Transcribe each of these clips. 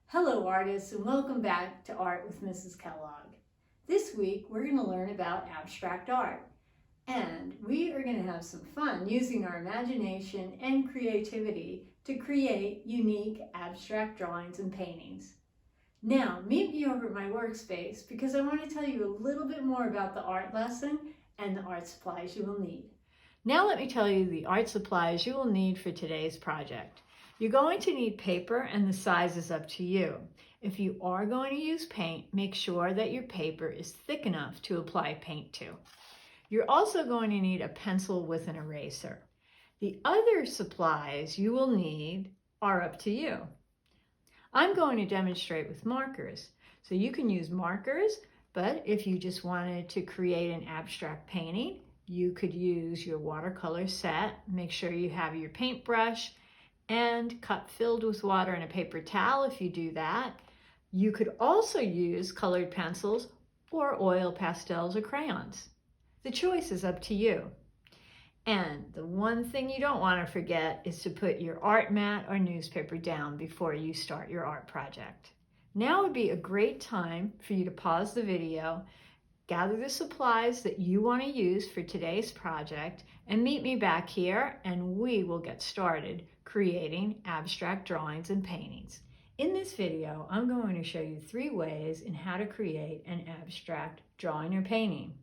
Hello artists and welcome back to Art with Mrs. Kellogg. This week we're going to learn about abstract art and we are going to have some fun using our imagination and creativity to create unique abstract drawings and paintings. Now meet me over at my workspace because I want to tell you a little bit more about the art lesson and the art supplies you will need. Now let me tell you the art supplies you will need for today's project. You're going to need paper and the size is up to you. If you are going to use paint, make sure that your paper is thick enough to apply paint to. You're also going to need a pencil with an eraser. The other supplies you will need are up to you. I'm going to demonstrate with markers. So you can use markers, but if you just wanted to create an abstract painting, you could use your watercolor set. Make sure you have your paintbrush and cup filled with water and a paper towel if you do that. You could also use colored pencils or oil pastels or crayons. The choice is up to you. And the one thing you don't want to forget is to put your art mat or newspaper down before you start your art project. Now would be a great time for you to pause the video, gather the supplies that you want to use for today's project, and meet me back here and we will get started creating abstract drawings and paintings. In this video, I'm going to show you 3 ways in how to create an abstract drawing or painting.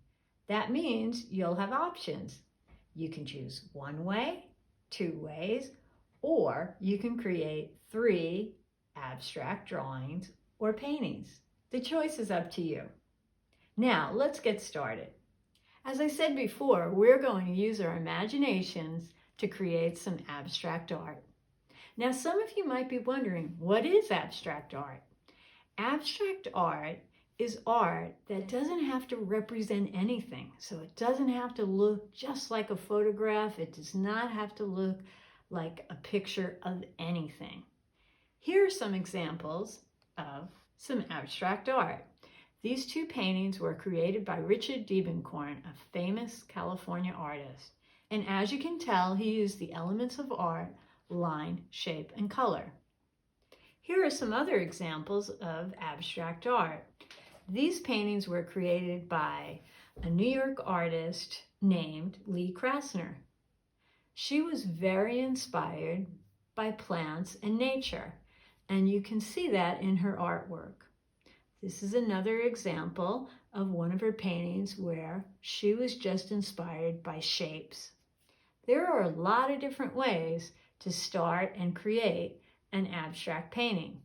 That means you'll have options. You can choose 1 way, 2 ways, or you can create 3 abstract drawings or paintings. The choice is up to you. Now, let's get started. As I said before, we're going to use our imaginations to create some abstract art. Now, some of you might be wondering, what is abstract art? Abstract art is art that doesn't have to represent anything. So it doesn't have to look just like a photograph. It does not have to look like a picture of anything. Here are some examples of some abstract art. These 2 paintings were created by Richard Diebenkorn, a famous California artist. And as you can tell, he used the elements of art, line, shape, and color. Here are some other examples of abstract art. These paintings were created by a New York artist named Lee Krasner. She was very inspired by plants and nature, and you can see that in her artwork. This is another example of one of her paintings where she was just inspired by shapes. There are a lot of different ways to start and create an abstract painting.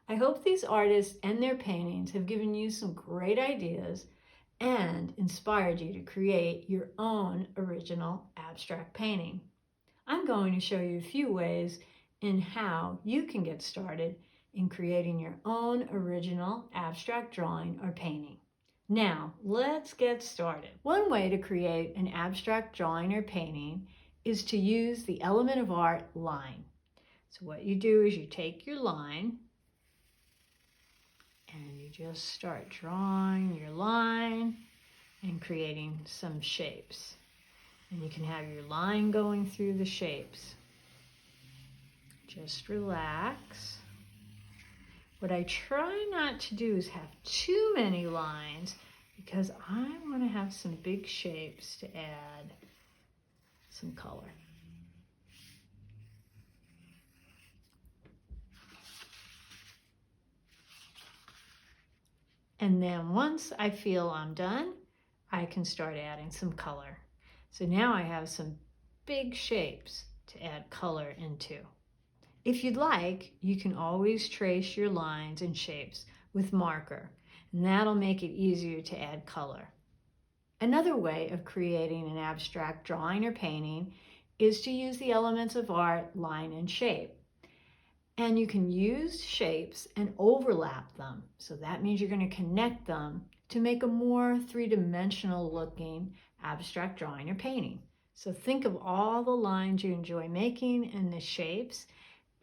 I hope these artists and their paintings have given you some great ideas and inspired you to create your own original abstract painting. I'm going to show you a few ways in how you can get started in creating your own original abstract drawing or painting. Now, let's get started. One way to create an abstract drawing or painting is to use the element of art, line. So what you do is you take your line and you just start drawing your line and creating some shapes. And you can have your line going through the shapes. Just relax. What I try not to do is have too many lines because I want to have some big shapes to add some color. And then once I feel I'm done, I can start adding some color. So now I have some big shapes to add color into. If you'd like, you can always trace your lines and shapes with marker, and that'll make it easier to add color. Another way of creating an abstract drawing or painting is to use the elements of art, line, and shape. And you can use shapes and overlap them. So that means you're going to connect them to make a more 3-dimensional looking abstract drawing or painting. So think of all the lines you enjoy making and the shapes,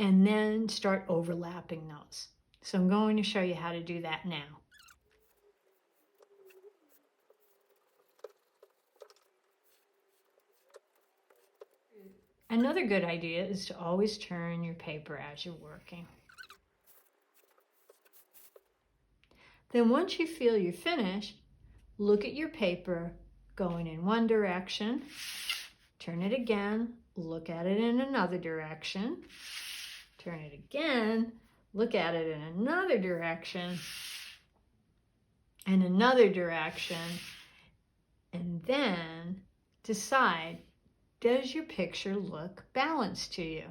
and then start overlapping those. So I'm going to show you how to do that now. Another good idea is to always turn your paper as you're working. Then once you feel you're finished, look at your paper going in one direction, turn it again, look at it in another direction, turn it again, look at it in another direction, and another direction, and then decide, does your picture look balanced to you?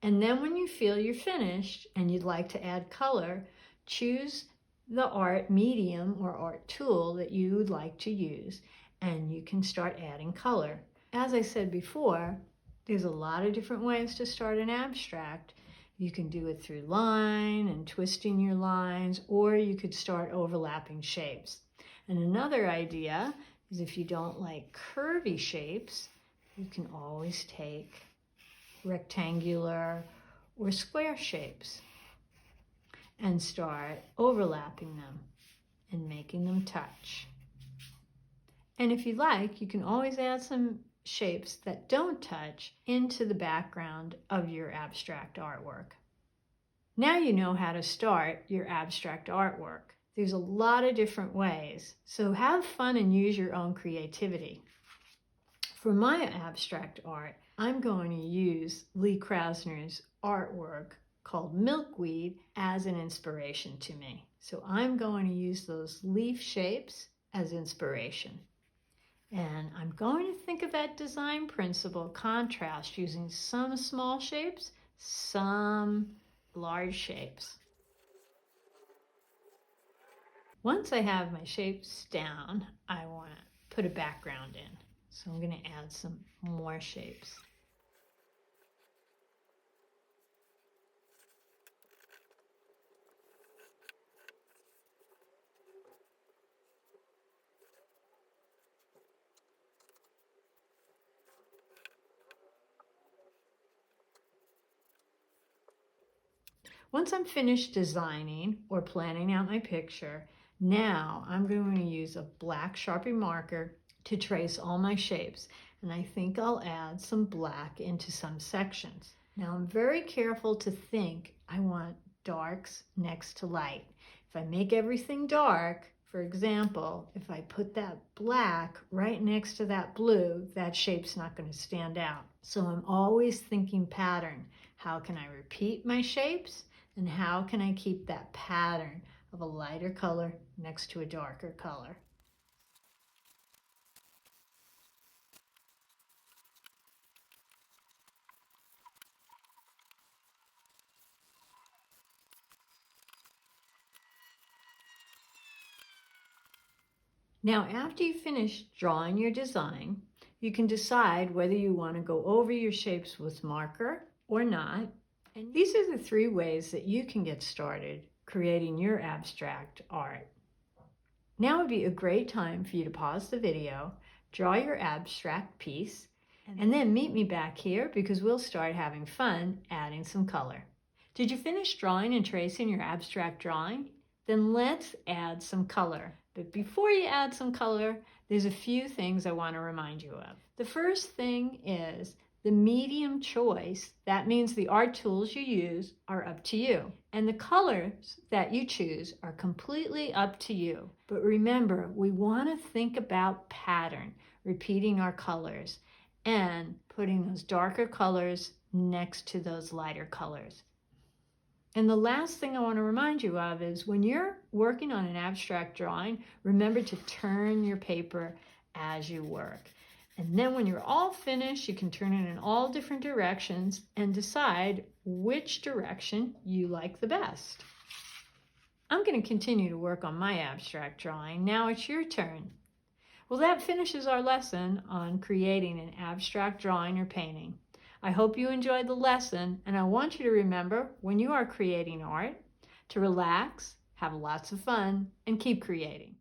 And then when you feel you're finished and you'd like to add color, choose the art medium or art tool that you would like to use, and you can start adding color. As I said before, there's a lot of different ways to start an abstract. You can do it through line and twisting your lines, or you could start overlapping shapes. And another idea is if you don't like curvy shapes, you can always take rectangular or square shapes and start overlapping them and making them touch. And if you like, you can always add some shapes that don't touch into the background of your abstract artwork. Now you know how to start your abstract artwork. There's a lot of different ways, so have fun and use your own creativity. For my abstract art, I'm going to use Lee Krasner's artwork called Milkweed as an inspiration to me. So I'm going to use those leaf shapes as inspiration. And I'm going to think of that design principle contrast using some small shapes, some large shapes. Once I have my shapes down, I want to put a background in. So I'm going to add some more shapes. Once I'm finished designing or planning out my picture, now I'm going to use a black Sharpie marker to trace all my shapes, and I think I'll add some black into some sections. Now I'm very careful to think I want darks next to light. If I make everything dark, for example, if I put that black right next to that blue, that shape's not going to stand out. So I'm always thinking pattern. How can I repeat my shapes? And how can I keep that pattern of a lighter color next to a darker color? Now, after you finish drawing your design, you can decide whether you want to go over your shapes with marker or not. And these are the 3 ways that you can get started creating your abstract art. Now would be a great time for you to pause the video, draw your abstract piece, and then meet me back here because we'll start having fun adding some color. Did you finish drawing and tracing your abstract drawing? Then let's add some color. But before you add some color, there's a few things I want to remind you of. The first thing is the medium choice. That means the art tools you use are up to you. And the colors that you choose are completely up to you. But remember, we want to think about pattern, repeating our colors, and putting those darker colors next to those lighter colors. And the last thing I want to remind you of is when you're working on an abstract drawing, remember to turn your paper as you work. And then when you're all finished, you can turn it in all different directions and decide which direction you like the best. I'm going to continue to work on my abstract drawing. Now it's your turn. Well, that finishes our lesson on creating an abstract drawing or painting. I hope you enjoyed the lesson, and I want you to remember when you are creating art to relax, have lots of fun, and keep creating.